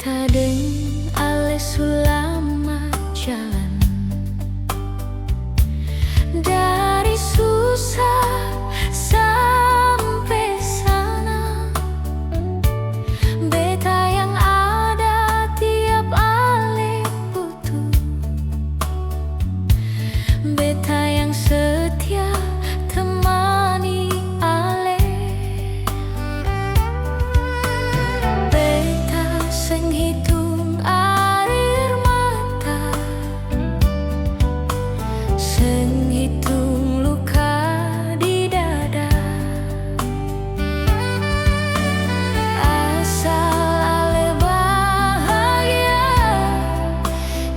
Beta deng ale sulama jalan dari susah sampai sana. Beta yang ada tiap ale butuh, beta yang setia temani ale. Beta seng hitung air mata, seng hitung luka di dada. Asal ale bahagia,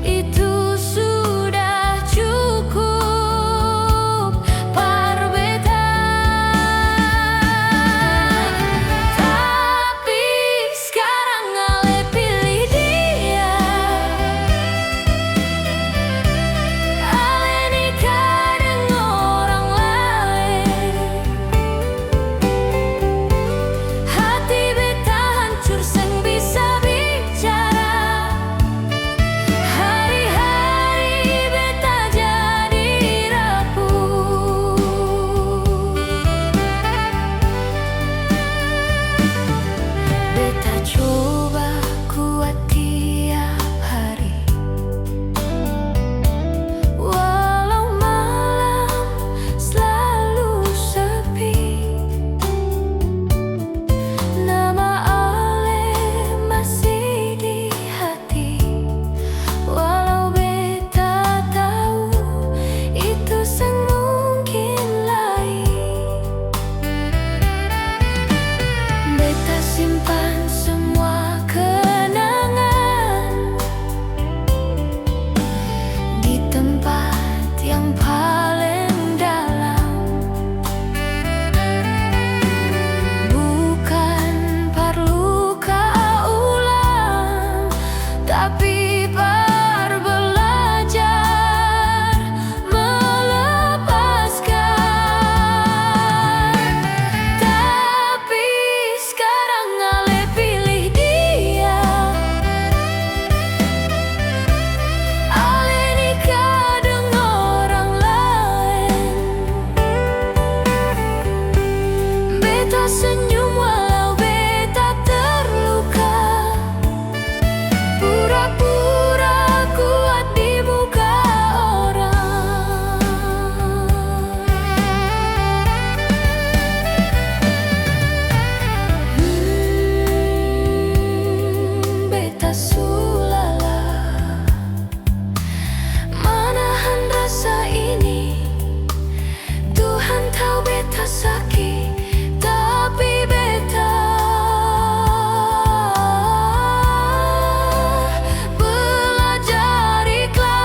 itu sudah cukup par beta. Tapi sekarang ale pilih dia, ale nikah dengan orang lain. Hati beta hancur seng bisa bicara, hari-hari beta jadi rapuh. Beta coba kuat tiap hari, walau malam selalu sepi. Nama ale masih di hati, walau beta tahu itu seng mungkin lagi. Beta simpan semua kenangan di tempat yang paling dalam. Bukan perlu kau ulang, tapi par belajar melepaskan. Tapi sekarang ale pilih dia, ale nikah dengan orang lain. Beta senyum walau beta terluka, pura-pura kuat di muka orang. Beta sulala menahan rasa ini. Tuhan tahu beta sakit, tapi beta belajar ikhlas.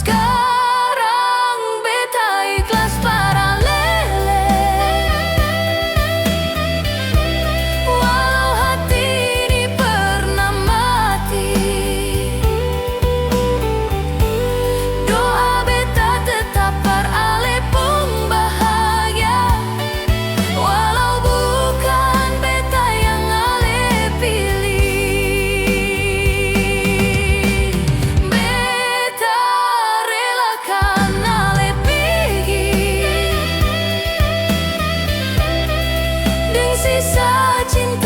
Sekarang beta ikhlas para lele, walau hati ini pernah mati. Doa beta tetap par ale pun bahagia, walau bukan beta yang ale pilih. Beta relakan ale pergi dengan sisa cinta